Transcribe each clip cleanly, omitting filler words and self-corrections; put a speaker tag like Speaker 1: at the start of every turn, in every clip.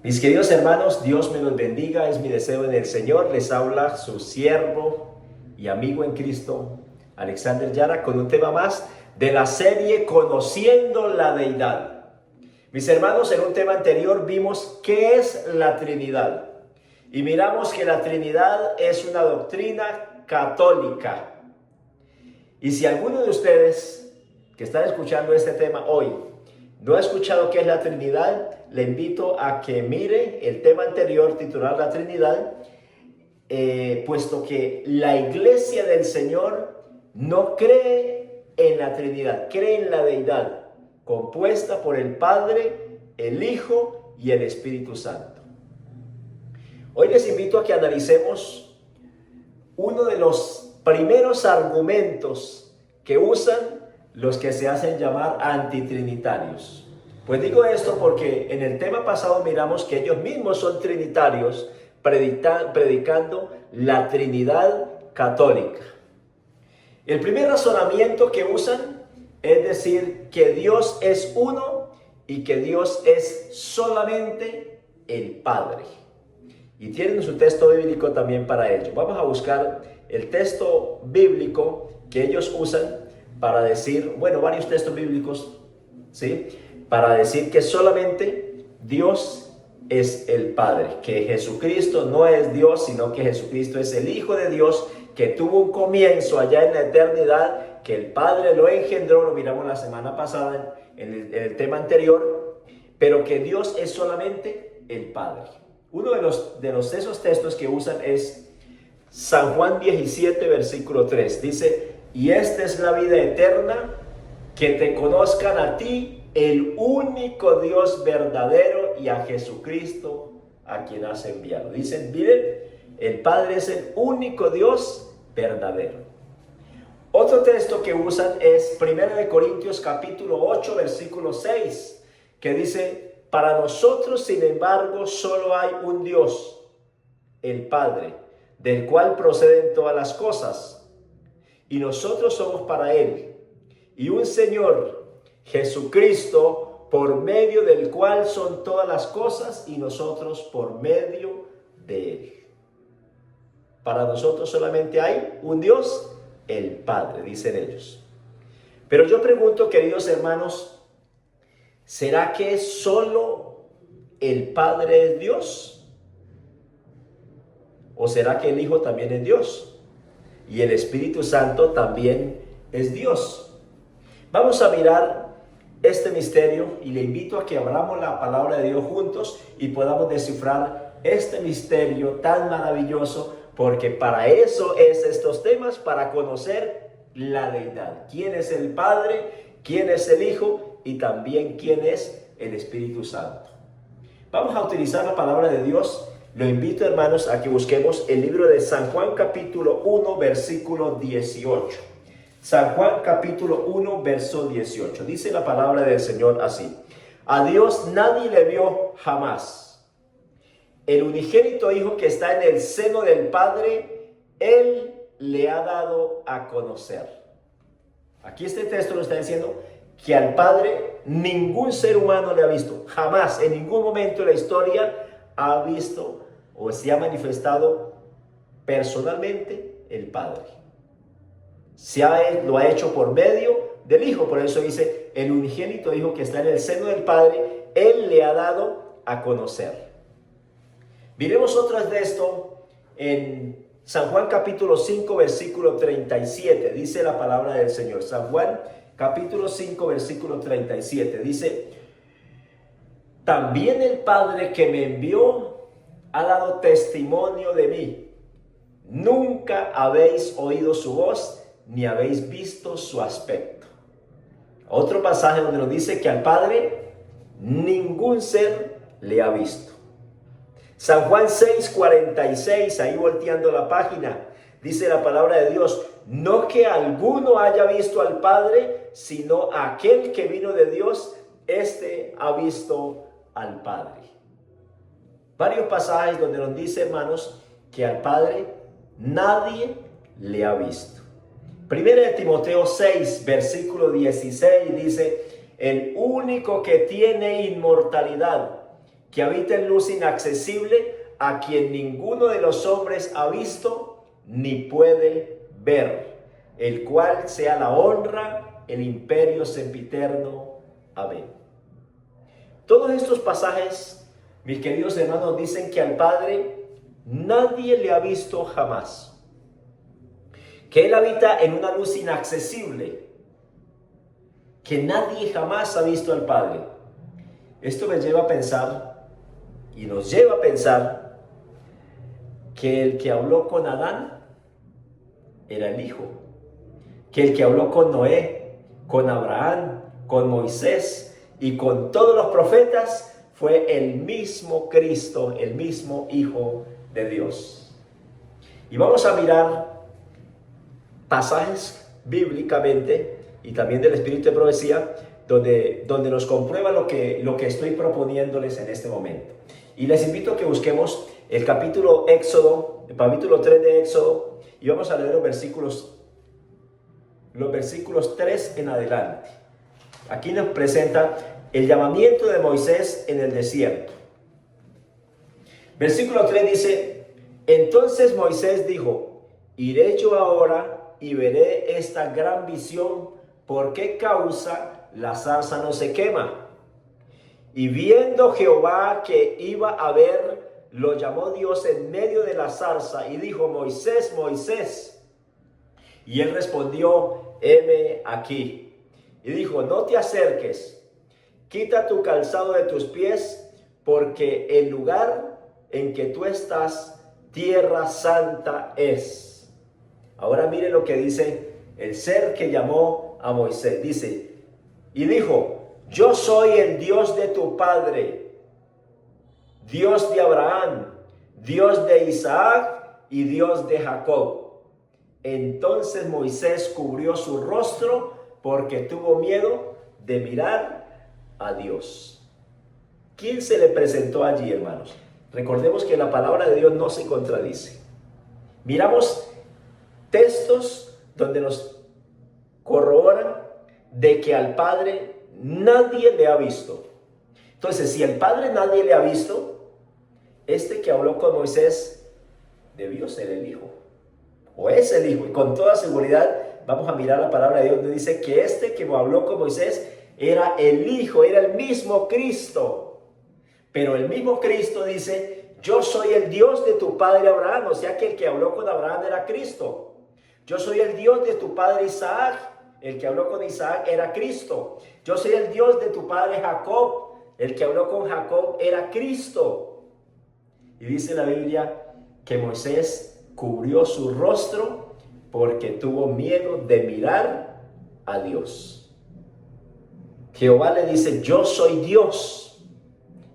Speaker 1: Mis queridos hermanos, Dios me los bendiga, es mi deseo en el Señor. Les habla su siervo y amigo en Cristo, Alexander Yara, con un tema más de la serie Conociendo la Deidad. Mis hermanos, en un tema anterior vimos qué es la Trinidad. Y miramos que la Trinidad es una doctrina católica. Y si alguno de ustedes que están escuchando este tema hoy no ha escuchado qué es la Trinidad, le invito a que mire el tema anterior titulado La Trinidad, puesto que la Iglesia del Señor no cree en la Trinidad, cree en la Deidad, compuesta por el Padre, el Hijo y el Espíritu Santo. Hoy les invito a que analicemos uno de los primeros argumentos que usan los que se hacen llamar antitrinitarios. Pues digo esto porque en el tema pasado miramos que ellos mismos son trinitarios, predicando la Trinidad católica. El primer razonamiento que usan es decir que Dios es uno y que Dios es solamente el Padre. Y tienen su texto bíblico también para ello. Vamos a buscar el texto bíblico que ellos usan para decir, bueno, varios textos bíblicos, ¿sí? Para decir que solamente Dios es el Padre, que Jesucristo no es Dios, sino que Jesucristo es el Hijo de Dios, que tuvo un comienzo allá en la eternidad, que el Padre lo engendró, lo miramos la semana pasada en el tema anterior, pero que Dios es solamente el Padre. Uno de esos textos que usan es San Juan 17, versículo 3. Dice, y esta es la vida eterna, que te conozcan a ti, el único Dios verdadero, y a Jesucristo, a quien has enviado. Dicen, miren, el Padre es el único Dios verdadero. Otro texto que usan es 1 Corintios capítulo 8, versículo 6, que dice, para nosotros, sin embargo, solo hay un Dios, el Padre, del cual proceden todas las cosas, y nosotros somos para Él, y un Señor, Jesucristo, por medio del cual son todas las cosas, y nosotros por medio de Él. Para nosotros solamente hay un Dios, el Padre, dicen ellos. Pero yo pregunto, queridos hermanos, ¿será que solo el Padre es Dios? ¿O será que el Hijo también es Dios? Y el Espíritu Santo también es Dios. Vamos a mirar este misterio y le invito a que abramos la palabra de Dios juntos y podamos descifrar este misterio tan maravilloso, porque para eso es estos temas, para conocer la deidad. ¿Quién es el Padre? ¿Quién es el Hijo? Y también quién es el Espíritu Santo. Vamos a utilizar la palabra de Dios. Lo invito, hermanos, a que busquemos el libro de San Juan capítulo 1, versículo 18. San Juan capítulo 1, verso 18. Dice la palabra del Señor así. A Dios nadie le vio jamás. El unigénito Hijo que está en el seno del Padre, Él le ha dado a conocer. Aquí este texto nos está diciendo que al Padre ningún ser humano le ha visto. Jamás, en ningún momento de la historia ha visto o se ha manifestado personalmente el Padre. Lo ha hecho por medio del Hijo. Por eso dice, el unigénito Hijo que está en el seno del Padre, Él le ha dado a conocer. Miremos otras de esto en San Juan capítulo 5, versículo 37. Dice la palabra del Señor. San Juan capítulo 5, versículo 37. Dice, también el Padre que me envió ha dado testimonio de mí. Nunca habéis oído su voz, ni habéis visto su aspecto. Otro pasaje donde nos dice que al Padre ningún ser le ha visto. San Juan 6, 46, ahí volteando la página, dice la palabra de Dios, no que alguno haya visto al Padre, sino aquel que vino de Dios, este ha visto al Padre. Varios pasajes donde nos dice, hermanos, que al Padre nadie le ha visto. Primera de Timoteo 6, versículo 16, dice, el único que tiene inmortalidad que habita en luz inaccesible, a quien ninguno de los hombres ha visto ni puede ver, el cual sea la honra, el imperio sempiterno. Amén. Todos estos pasajes, mis queridos hermanos, dicen que al Padre nadie le ha visto jamás, que Él habita en una luz inaccesible, que nadie jamás ha visto al Padre. Esto me lleva a pensar, y nos lleva a pensar, que el que habló con Adán era el Hijo, que el que habló con Noé, con Abraham, con Moisés y con todos los profetas fue el mismo Cristo, el mismo Hijo de Dios. Y vamos a mirar pasajes bíblicamente y también del Espíritu de Profecía donde nos comprueba lo que estoy proponiéndoles en este momento. Y les invito a que busquemos el capítulo 3 de Éxodo, y vamos a leer los versículos 3 en adelante. Aquí nos presenta el llamamiento de Moisés en el desierto. Versículo 3 dice: entonces Moisés dijo: iré yo ahora y veré esta gran visión, ¿por qué causa la zarza no se quema? Y viendo Jehová que iba a ver, lo llamó Dios en medio de la zarza y dijo: Moisés, Moisés. Y él respondió: heme aquí. Y dijo: no te acerques, quita tu calzado de tus pies, porque el lugar en que tú estás, tierra santa es. Ahora mire lo que dice el ser que llamó a Moisés. Dice: y dijo: yo soy el Dios de tu padre, Dios de Abraham, Dios de Isaac y Dios de Jacob. Entonces Moisés cubrió su rostro porque tuvo miedo de mirar a Dios. ¿Quién se le presentó allí, hermanos? Recordemos que la palabra de Dios no se contradice. Miramos textos donde nos corroboran de que al Padre nadie le ha visto. Entonces, si al Padre nadie le ha visto, este que habló con Moisés debió ser el Hijo, o es el Hijo. Y con toda seguridad vamos a mirar la palabra de Dios, donde dice que este que habló con Moisés era el Hijo, era el mismo Cristo. Pero el mismo Cristo dice: yo soy el Dios de tu padre Abraham. O sea que el que habló con Abraham era Cristo. Yo soy el Dios de tu padre Isaac. El que habló con Isaac era Cristo. Yo soy el Dios de tu padre Jacob. El que habló con Jacob era Cristo. Y dice la Biblia que Moisés cubrió su rostro porque tuvo miedo de mirar a Dios. Jehová le dice: yo soy Dios.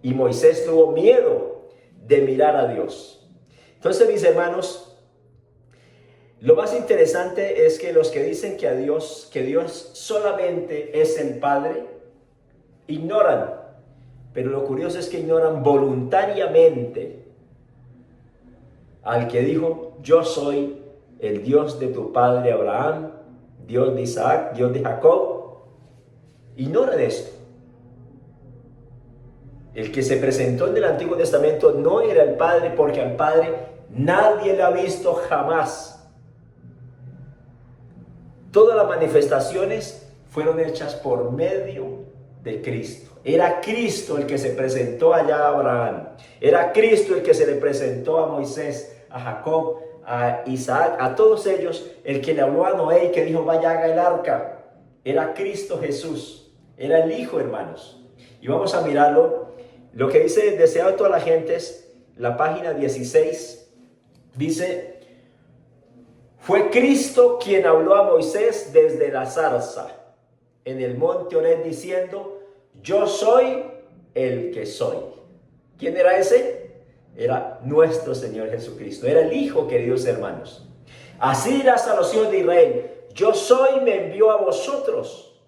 Speaker 1: Y Moisés tuvo miedo de mirar a Dios. Entonces, mis hermanos, lo más interesante es que los que dicen que Dios solamente es el Padre, ignoran. Pero lo curioso es que ignoran voluntariamente al que dijo: yo soy el Dios de tu padre Abraham, Dios de Isaac, Dios de Jacob. Ignoran esto. El que se presentó en el Antiguo Testamento no era el Padre, porque al Padre nadie le ha visto jamás. Todas las manifestaciones fueron hechas por medio de Cristo. Era Cristo el que se presentó allá a Abraham. Era Cristo el que se le presentó a Moisés, a Jacob, a Isaac, a todos ellos. El que le habló a Noé y que dijo: vaya, haga el arca. Era Cristo Jesús. Era el Hijo, hermanos. Y vamos a mirarlo. Lo que dice Deseado de todas las gentes, la página 16, dice: fue Cristo quien habló a Moisés desde la zarza en el monte Horeb diciendo: yo soy el que soy. ¿Quién era ese? Era nuestro Señor Jesucristo. Era el Hijo, queridos hermanos. Así dirás a los hijos de Israel: yo soy, me envió a vosotros.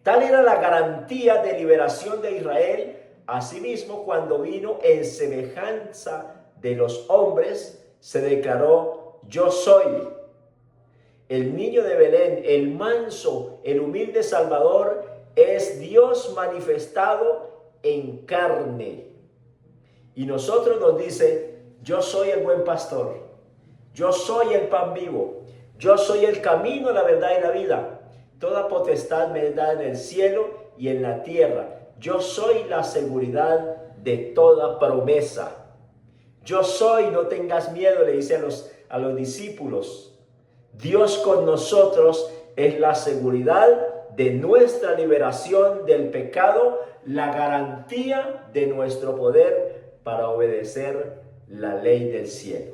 Speaker 1: Tal era la garantía de liberación de Israel. Asimismo, cuando vino en semejanza de los hombres, se declaró: yo soy. El niño de Belén, el manso, el humilde Salvador, es Dios manifestado en carne. Y nosotros nos dice, yo soy el buen pastor, yo soy el pan vivo, yo soy el camino, la verdad y la vida. Toda potestad me es dada en el cielo y en la tierra. Yo soy la seguridad de toda promesa. Yo soy, no tengas miedo, le dice a los discípulos. Dios con nosotros es la seguridad de nuestra liberación del pecado, la garantía de nuestro poder para obedecer la ley del cielo.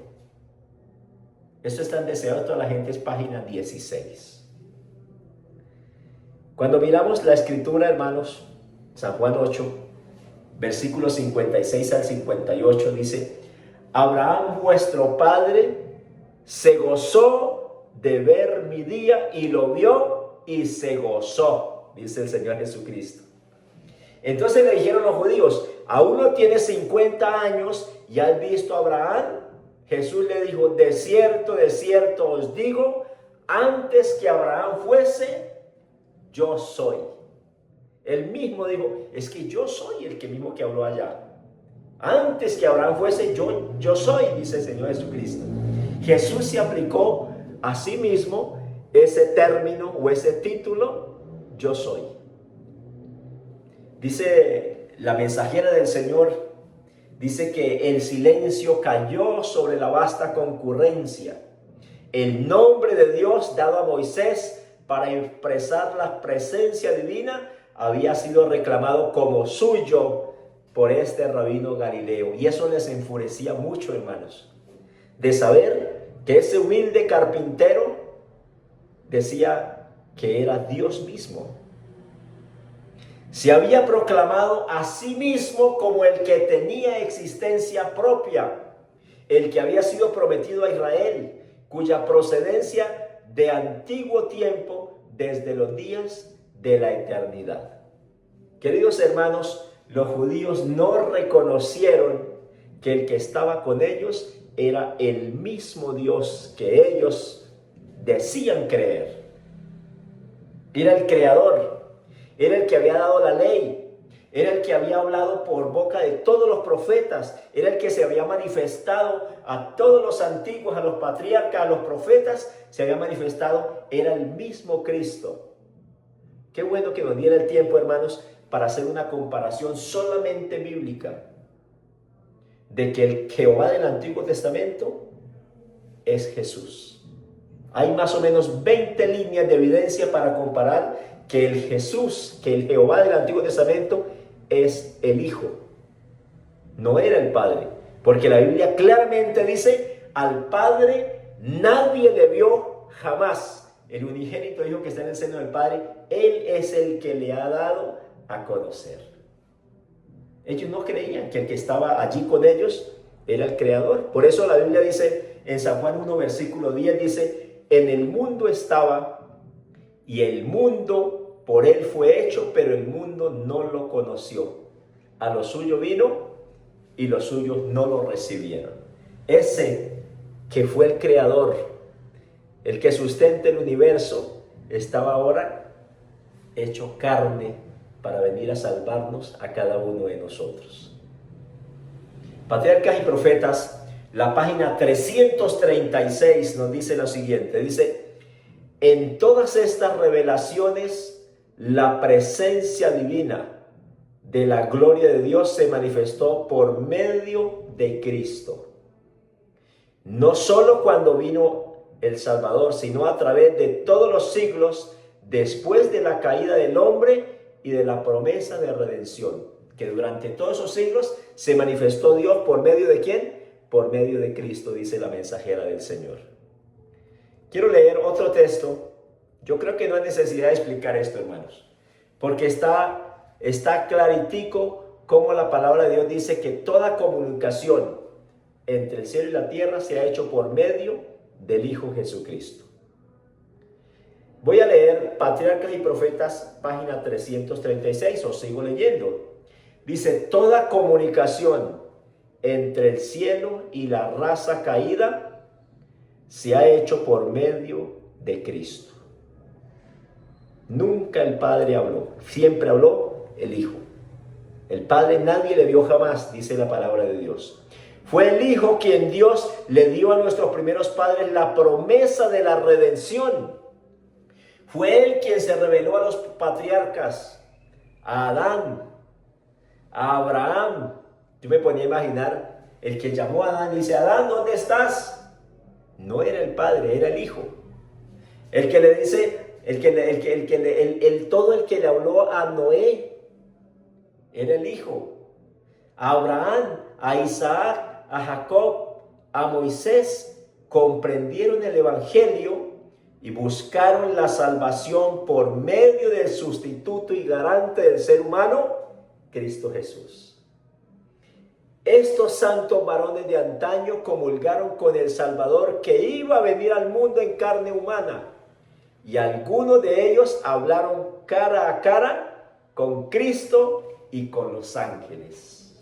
Speaker 1: Esto está en Deseo de toda la gente, es página 16. Cuando miramos la escritura, hermanos, San Juan 8, versículos 56 al 58, dice: Abraham vuestro padre se gozó de ver mi día y lo vio y se gozó, dice el Señor Jesucristo. Entonces le dijeron los judíos: aún no tienes 50 años y has visto a Abraham. Jesús le dijo: de cierto os digo, antes que Abraham fuese, yo soy. Él mismo dijo: es que yo soy el que mismo que habló allá. Antes que Abraham fuese, yo soy, dice el Señor Jesucristo. Jesús se aplicó a sí mismo ese término o ese título, yo soy. Dice la mensajera del Señor, dice que el silencio cayó sobre la vasta concurrencia. El nombre de Dios dado a Moisés para expresar la presencia divina había sido reclamado como suyo por este rabino Galileo. Y eso les enfurecía mucho, hermanos, de saber que ese humilde carpintero decía que era Dios mismo. Se había proclamado a sí mismo como el que tenía existencia propia, el que había sido prometido a Israel, cuya procedencia de antiguo tiempo, desde los días de la eternidad. Queridos hermanos, los judíos no reconocieron que el que estaba con ellos era el mismo Dios que ellos decían creer. Era el creador, era el que había dado la ley, era el que había hablado por boca de todos los profetas, era el que se había manifestado a todos los antiguos, a los patriarcas, a los profetas, se había manifestado, era el mismo Cristo. Qué bueno que nos diera el tiempo, hermanos, para hacer una comparación solamente bíblica de que el Jehová del Antiguo Testamento es Jesús. Hay más o menos 20 líneas de evidencia para comparar que el Jesús, que el Jehová del Antiguo Testamento es el Hijo, no era el Padre, porque la Biblia claramente dice: al Padre nadie le vio jamás. El unigénito Hijo que está en el seno del Padre, Él es el que le ha dado a conocer. Ellos no creían que el que estaba allí con ellos era el Creador. Por eso la Biblia dice en San Juan 1, versículo 10, dice: en el mundo estaba, y el mundo por él fue hecho, pero el mundo no lo conoció. A lo suyo vino, y los suyos no lo recibieron. Ese que fue el Creador, el que sustenta el universo, estaba ahora hecho carne para venir a salvarnos a cada uno de nosotros. Patriarcas y Profetas, la página 336 nos dice lo siguiente, dice: en todas estas revelaciones, la presencia divina de la gloria de Dios se manifestó por medio de Cristo. No solo cuando vino el Salvador, sino a través de todos los siglos después de la caída del hombre y de la promesa de redención, que durante todos esos siglos se manifestó Dios por medio de ¿quién? Por medio de Cristo, dice la mensajera del Señor. Quiero leer otro texto. Yo creo que no hay necesidad de explicar esto, hermanos, porque está claritico cómo la palabra de Dios dice que toda comunicación entre el cielo y la tierra se ha hecho por medio del Hijo Jesucristo. Voy a leer Patriarcas y Profetas, página 336, os sigo leyendo. Dice: toda comunicación entre el cielo y la raza caída se ha hecho por medio de Cristo. Nunca el Padre habló, siempre habló el Hijo. El Padre nadie le vio jamás, dice la palabra de Dios. Fue el Hijo quien Dios le dio a nuestros primeros padres la promesa de la redención. Fue Él quien se reveló a los patriarcas, a Adán, a Abraham. Yo me ponía a imaginar el que llamó a Adán y dice: Adán, ¿dónde estás? No era el Padre, era el Hijo. El que le dice, todo el que le habló a Noé era el Hijo. A Abraham, a Isaac, a Jacob, a Moisés comprendieron el Evangelio y buscaron la salvación por medio del sustituto y garante del ser humano, Cristo Jesús. Estos santos varones de antaño comulgaron con el Salvador que iba a venir al mundo en carne humana, y algunos de ellos hablaron cara a cara con Cristo y con los ángeles.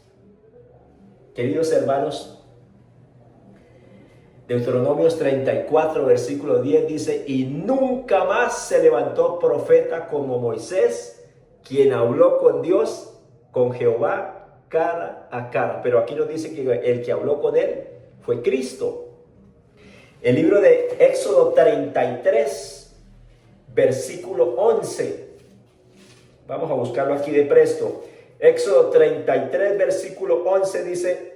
Speaker 1: Queridos hermanos, Deuteronomios 34, versículo 10 dice: y nunca más se levantó profeta como Moisés, quien habló con Dios, con Jehová, cara a cara. Pero aquí nos dice que el que habló con él fue Cristo. El libro de Éxodo 33, versículo 11. Vamos a buscarlo aquí de presto. Éxodo 33, versículo 11 dice: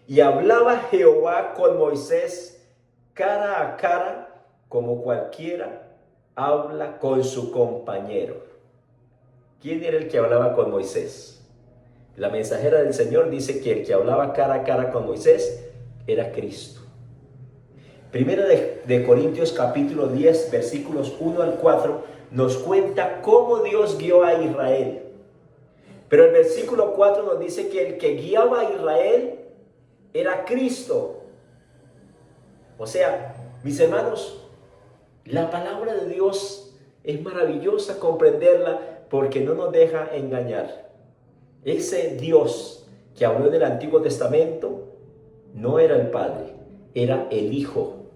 Speaker 1: y hablaba Jehová con Moisés cara a cara, como cualquiera habla con su compañero. ¿Quién era el que hablaba con Moisés? La mensajera del Señor dice que el que hablaba cara a cara con Moisés era Cristo. Primera de Corintios capítulo 10, versículos 1 al 4, nos cuenta cómo Dios guió a Israel. Pero el versículo 4 nos dice que el que guiaba a Israel era Cristo. O sea, mis hermanos, la palabra de Dios es maravillosa comprenderla porque no nos deja engañar. Ese Dios que habló en el Antiguo Testamento no era el Padre, era el Hijo.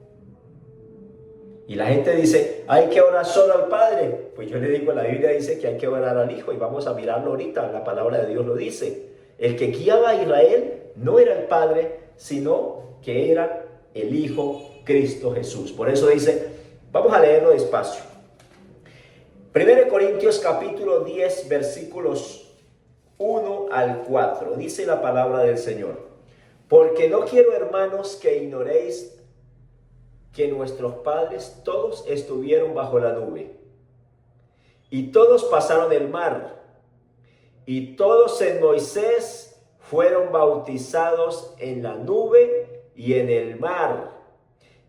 Speaker 1: Y la gente dice: hay que orar solo al Padre. Pues yo le digo, la Biblia dice que hay que orar al Hijo, y vamos a mirarlo ahorita, la palabra de Dios lo dice. El que guiaba a Israel no era el Padre, sino que era el Hijo, Cristo Jesús. Por eso dice, vamos a leerlo despacio. 1 Corintios capítulo 10, versículos 1 al 4. Dice la palabra del Señor: porque no quiero, hermanos, que ignoréis que nuestros padres todos estuvieron bajo la nube, y todos pasaron el mar, y todos en Moisés fueron bautizados en la nube y en el mar,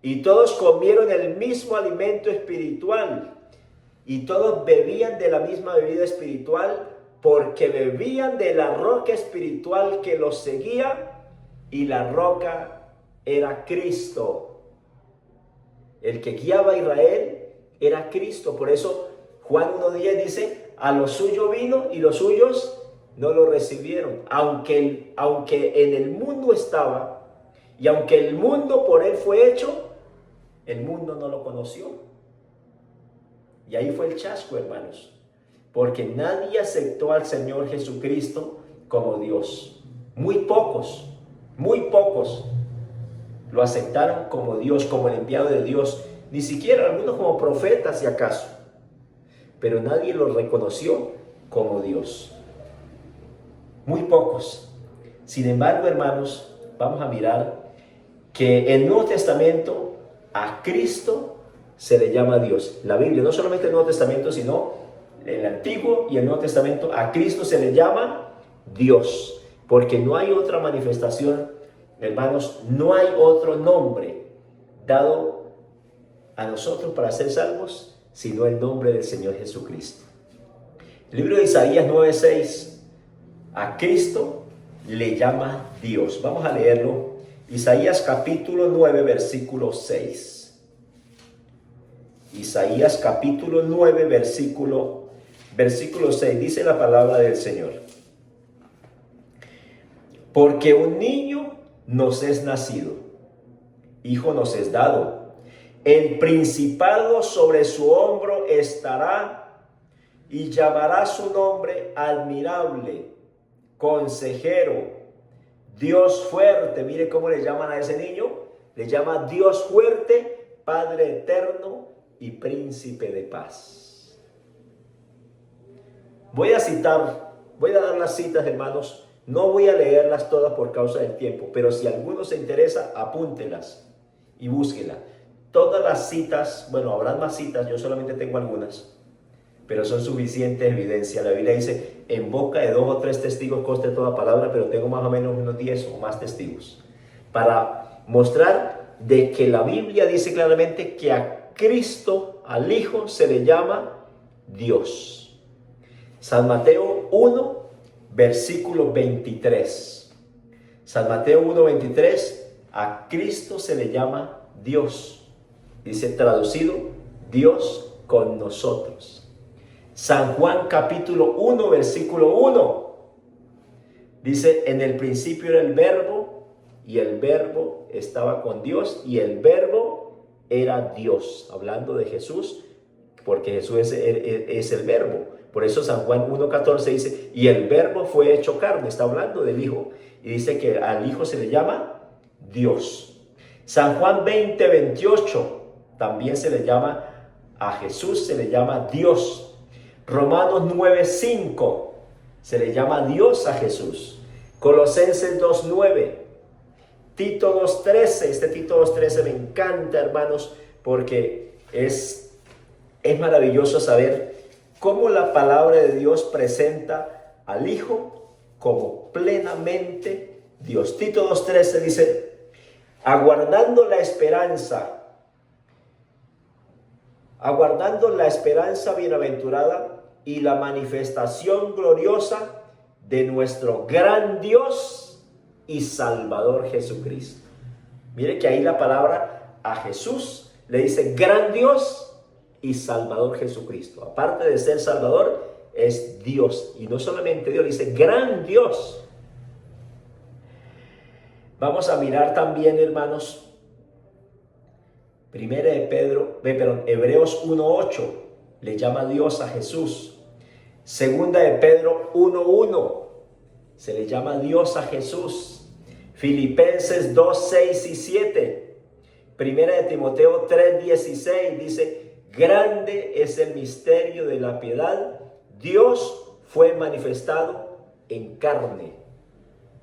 Speaker 1: y todos comieron el mismo alimento espiritual, y todos bebían de la misma bebida espiritual, porque bebían de la roca espiritual que los seguía, y la roca era Cristo. El que guiaba a Israel era Cristo. Por eso Juan 1:10 dice: a lo suyo vino y los suyos no lo recibieron. Aunque en el mundo estaba, y aunque el mundo por él fue hecho, el mundo no lo conoció. Y ahí fue el chasco, hermanos, porque nadie aceptó al Señor Jesucristo como Dios. Muy pocos lo aceptaron como Dios, como el enviado de Dios. Ni siquiera algunos como profetas, si acaso. Pero nadie lo reconoció como Dios. Muy pocos. Sin embargo, hermanos, vamos a mirar que en el Nuevo Testamento a Cristo se le llama Dios. La Biblia, no solamente el Nuevo Testamento, sino el Antiguo y el Nuevo Testamento, a Cristo se le llama Dios. Porque no hay otra manifestación, hermanos, no hay otro nombre dado a nosotros para ser salvos, sino el nombre del Señor Jesucristo. El libro de Isaías 9:6, a Cristo le llama Dios. Vamos a leerlo. Isaías capítulo 9, versículo 6. Isaías capítulo 9, versículo 6, dice la palabra del Señor: porque un niño nos es nacido, hijo nos es dado, el principado sobre su hombro estará, y llamará su nombre admirable, consejero, Dios fuerte. Mire cómo le llaman a ese niño. Le llama Dios fuerte, Padre eterno y príncipe de paz. Voy a dar las citas, hermanos. No voy a leerlas todas por causa del tiempo, pero si alguno se interesa, apúntelas y búsquela. Todas las citas, bueno, habrán más citas, yo solamente tengo algunas, pero son suficientes evidencia. La Biblia dice, en boca de 2 o 3 testigos conste toda palabra, pero tengo más o menos unos 10 o más testigos, para mostrar de que la Biblia dice claramente que a Cristo, al Hijo, se le llama Dios. San Mateo 1, versículo 23. San Mateo 1, 23, a Cristo se le llama Dios. Dice traducido, Dios con nosotros. San Juan capítulo 1, versículo 1. Dice, en el principio era el verbo, y el verbo estaba con Dios, y el verbo era Dios. Hablando de Jesús, porque Jesús es el verbo. Por eso San Juan 1:14 dice, y el verbo fue hecho carne. Está hablando del Hijo. Y dice que al Hijo se le llama Dios. San Juan 20:28 también se le llama a Jesús, se le llama Dios. Romanos 9:5 se le llama Dios a Jesús. Colosenses 2:9. Tito 2:13. Este Tito 2:13 me encanta, hermanos, porque es maravilloso saber cómo la palabra de Dios presenta al Hijo como plenamente Dios. Tito 2:13 dice, aguardando la esperanza bienaventurada y la manifestación gloriosa de nuestro gran Dios y Salvador Jesucristo. Mire que ahí la palabra a Jesús le dice gran Dios y Salvador Jesucristo. Aparte de ser Salvador, es Dios. Y no solamente Dios, le dice gran Dios. Vamos a mirar también, hermanos, Hebreos 1:8 le llama Dios a Jesús. Segunda de Pedro 1:1 se le llama Dios a Jesús. Filipenses 2:6 y 7. Primera de Timoteo 3:16 dice, grande es el misterio de la piedad. Dios fue manifestado en carne.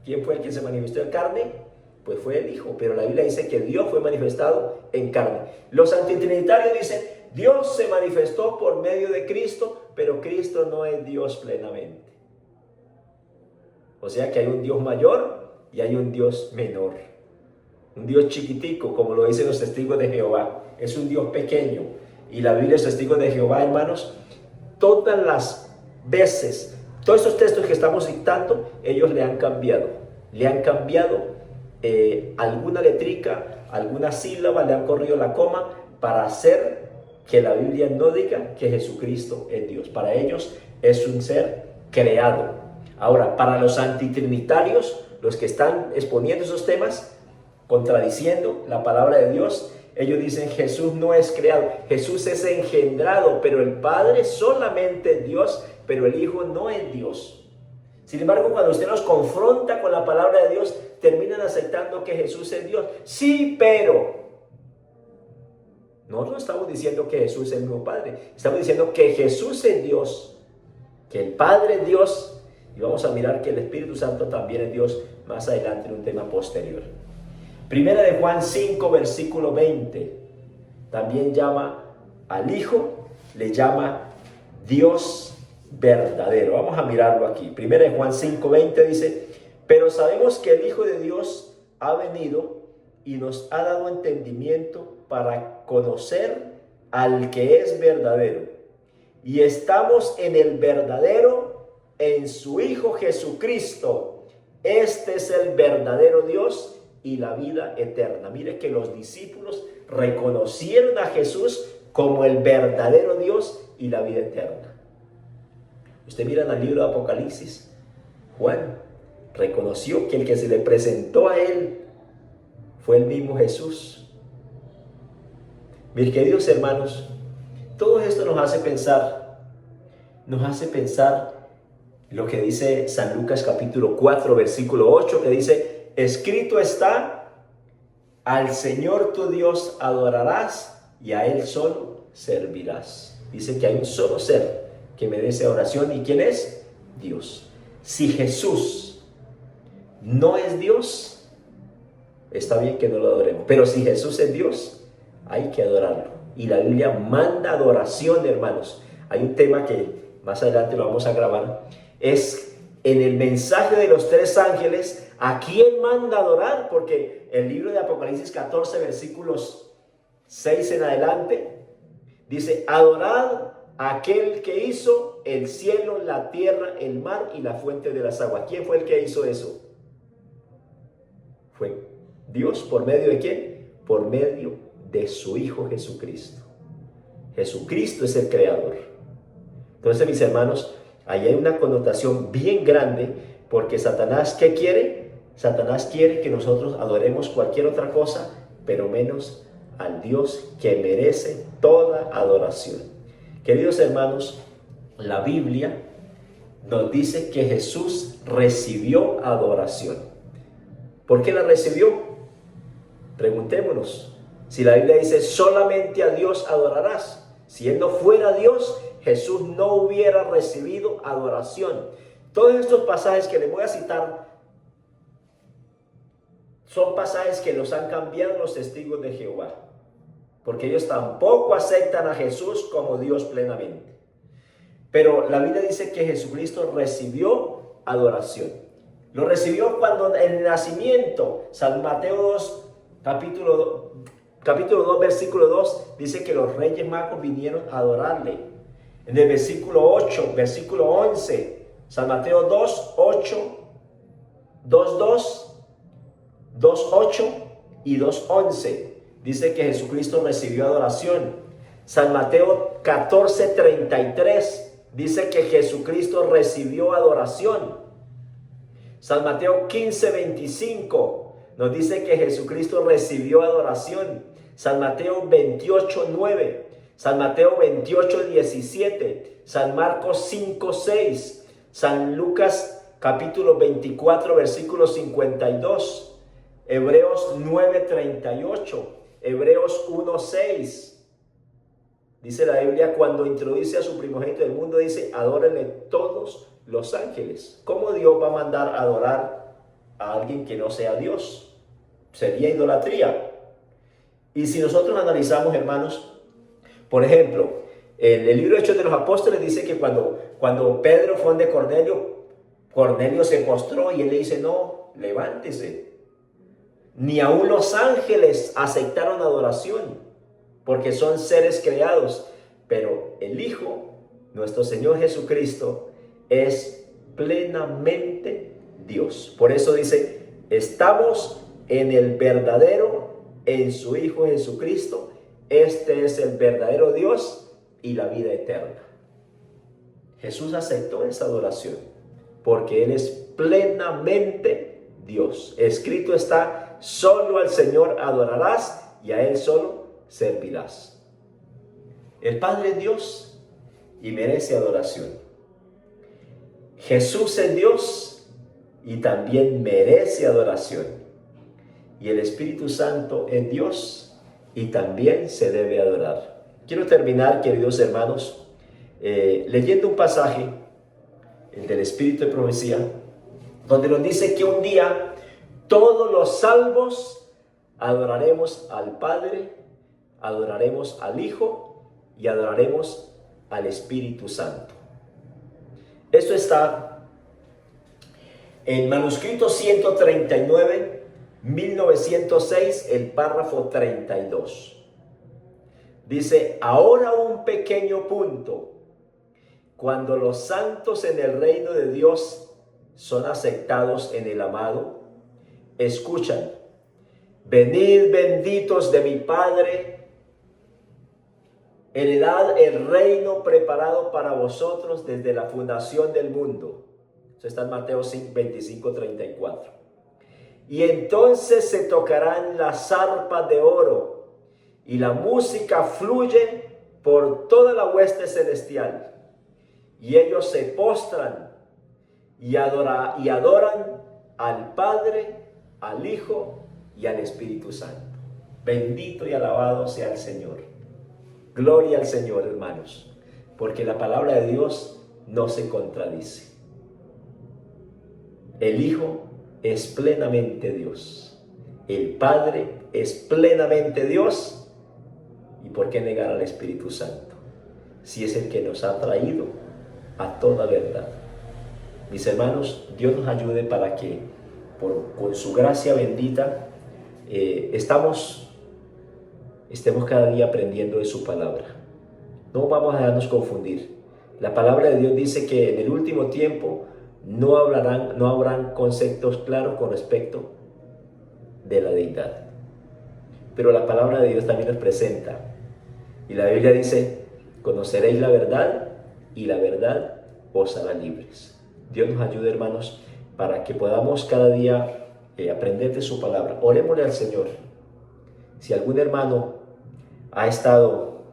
Speaker 1: ¿Quién fue el que se manifestó en carne? Pues fue el Hijo, pero la Biblia dice que Dios fue manifestado en carne. Los antitrinitarios dicen, Dios se manifestó por medio de Cristo, pero Cristo no es Dios plenamente. O sea que hay un Dios mayor y hay un Dios menor. Un Dios chiquitico, como lo dicen los testigos de Jehová. Es un Dios pequeño. Y la Biblia, los testigos de Jehová, hermanos, todas las veces, todos estos textos que estamos dictando, ellos le han cambiado. Le han cambiado alguna letrica, alguna sílaba, le han corrido la coma para hacer que la Biblia no diga que Jesucristo es Dios. Para ellos es un ser creado. Ahora, para los antitrinitarios, los que están exponiendo esos temas, contradiciendo la palabra de Dios, ellos dicen Jesús no es creado, Jesús es engendrado, pero el Padre solamente es Dios, pero el Hijo no es Dios. Sin embargo, cuando usted los confronta con la palabra de Dios, terminan aceptando que Jesús es Dios. Sí, pero nosotros no estamos diciendo que Jesús es el mismo Padre. Estamos diciendo que Jesús es Dios, que el Padre es Dios. Y vamos a mirar que el Espíritu Santo también es Dios más adelante en un tema posterior. Primera de Juan 5, versículo 20. También llama al Hijo, le llama Dios verdadero. Vamos a mirarlo aquí. Primera de Juan 5, 20 dice, pero sabemos que el Hijo de Dios ha venido y nos ha dado entendimiento para conocer al que es verdadero. Y estamos en el verdadero, en su Hijo Jesucristo. Este es el verdadero Dios y la vida eterna. Mire que los discípulos reconocieron a Jesús como el verdadero Dios y la vida eterna. Usted mira en el libro de Apocalipsis, Juan reconoció que el que se le presentó a él fue el mismo Jesús. Mis queridos hermanos, todo esto nos hace pensar nos hace pensar lo que dice San Lucas capítulo 4, versículo 8, que dice, escrito está, al Señor tu Dios adorarás y a Él solo servirás. Dice que hay un solo ser que merece oración. ¿Y quién es? Dios. Si Jesús no es Dios, está bien que no lo adoremos. Pero si Jesús es Dios, hay que adorarlo. Y la Biblia manda adoración, hermanos. Hay un tema que más adelante lo vamos a grabar. Es en el mensaje de los tres ángeles, ¿a quién manda adorar? Porque el libro de Apocalipsis 14, versículos 6 en adelante, dice, adorad a aquel que hizo el cielo, la tierra, el mar y la fuente de las aguas. ¿Quién fue el que hizo eso? Fue Dios. ¿Por medio de quién? Por medio de su Hijo Jesucristo. Jesucristo es el creador. Entonces, mis hermanos, ahí hay una connotación bien grande, porque Satanás, ¿qué quiere? Satanás quiere que nosotros adoremos cualquier otra cosa, pero menos al Dios que merece toda adoración. Queridos hermanos, la Biblia nos dice que Jesús recibió adoración. ¿Por qué la recibió? Preguntémonos. Si la Biblia dice solamente a Dios adorarás, si Él no fuera Dios, Jesús no hubiera recibido adoración. Todos estos pasajes que les voy a citar son pasajes que los han cambiado los testigos de Jehová, porque ellos tampoco aceptan a Jesús como Dios plenamente. Pero la Biblia dice que Jesucristo recibió adoración. Lo recibió cuando en el nacimiento. San Mateo 2, capítulo 2, versículo 2, dice que los reyes magos vinieron a adorarle. En el versículo 8, versículo 11, San Mateo 2, 8, 2, 2, 2, 8 y 2, 11, dice que Jesucristo recibió adoración. San Mateo 14, 33, dice que Jesucristo recibió adoración. San Mateo 15, 25, nos dice que Jesucristo recibió adoración. San Mateo 28, 9, San Mateo 28, 17, San Marcos 5, 6, San Lucas capítulo 24, versículo 52, Hebreos 9, 38, Hebreos 1, 6. Dice la Biblia, cuando introduce a su primogénito del mundo, dice, adórenle todos los ángeles. ¿Cómo Dios va a mandar a adorar a alguien que no sea Dios? Sería idolatría. Y si nosotros analizamos, hermanos, por ejemplo, el libro de Hechos de los Apóstoles dice que cuando Pedro fue donde Cornelio, Cornelio se postró y él le dice, no, levántese. Ni aún los ángeles aceptaron adoración, porque son seres creados. Pero el Hijo, nuestro Señor Jesucristo, es plenamente Dios. Por eso dice, estamos en el verdadero, en su Hijo Jesucristo. Este es el verdadero Dios y la vida eterna. Jesús aceptó esa adoración porque Él es plenamente Dios. Escrito está, solo al Señor adorarás y a Él solo servirás. El Padre es Dios y merece adoración. Jesús es Dios y también merece adoración. Y el Espíritu Santo es Dios y también se debe adorar. Quiero terminar, queridos hermanos, leyendo un pasaje, el del Espíritu de Profecía, donde nos dice que un día todos los salvos adoraremos al Padre, adoraremos al Hijo y adoraremos al Espíritu Santo. Esto está en manuscrito 139, 1906, el párrafo 32. Dice, ahora un pequeño punto. Cuando los santos en el reino de Dios son aceptados en el amado, escuchan, venid benditos de mi Padre, heredad el reino preparado para vosotros desde la fundación del mundo. Eso está en Mateo 25, 34. Y entonces se tocarán las arpas de oro y la música fluye por toda la hueste celestial. y ellos se postran y adoran al Padre, al Hijo y al Espíritu Santo. Bendito y alabado sea el Señor. Gloria al Señor, hermanos, porque la palabra de Dios no se contradice. El Hijo es plenamente Dios. El Padre es plenamente Dios. ¿Y por qué negar al Espíritu Santo? Si es el que nos ha traído a toda verdad. Mis hermanos, Dios nos ayude para que con su gracia bendita estemos cada día aprendiendo de su palabra. No vamos a dejarnos confundir. La palabra de Dios dice que en el último tiempo no habrán conceptos claros con respecto de la deidad. Pero la palabra de Dios también nos presenta. Y la Biblia dice, conoceréis la verdad y la verdad os hará libres. Dios nos ayude, hermanos, para que podamos cada día aprender de su palabra. Orémosle al Señor. Si algún hermano ha estado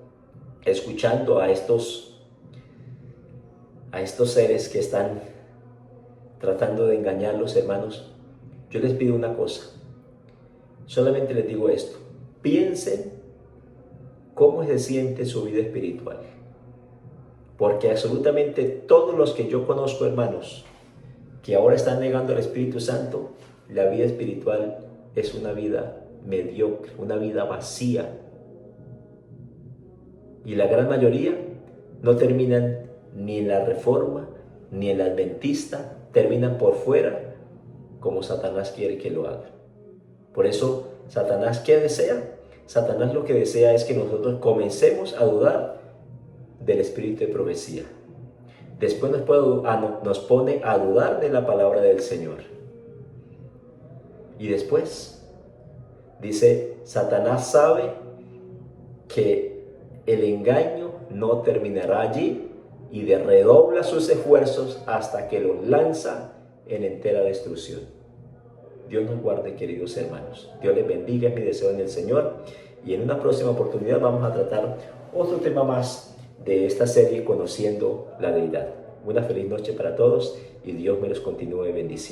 Speaker 1: escuchando a estos seres que están tratando de engañarlos, hermanos, yo les pido una cosa. Solamente les digo esto. Piensen cómo se siente su vida espiritual. Porque absolutamente todos los que yo conozco, hermanos, que ahora están negando al Espíritu Santo, la vida espiritual es una vida mediocre, una vida vacía. Y la gran mayoría no terminan ni en la Reforma, ni en la Adventista, terminan por fuera como Satanás quiere que lo haga. Por eso, ¿Satanás qué desea? Satanás lo que desea es que nosotros comencemos a dudar del espíritu de profecía. Después nos pone a dudar de la palabra del Señor. Y después dice, Satanás sabe que el engaño no terminará allí y redobla sus esfuerzos hasta que los lanza en entera destrucción. Dios nos guarde, queridos hermanos. Dios les bendiga, es mi deseo en el Señor. Y en una próxima oportunidad vamos a tratar otro tema más de esta serie, Conociendo la Deidad. Una feliz noche para todos y Dios me los continúe bendiciendo.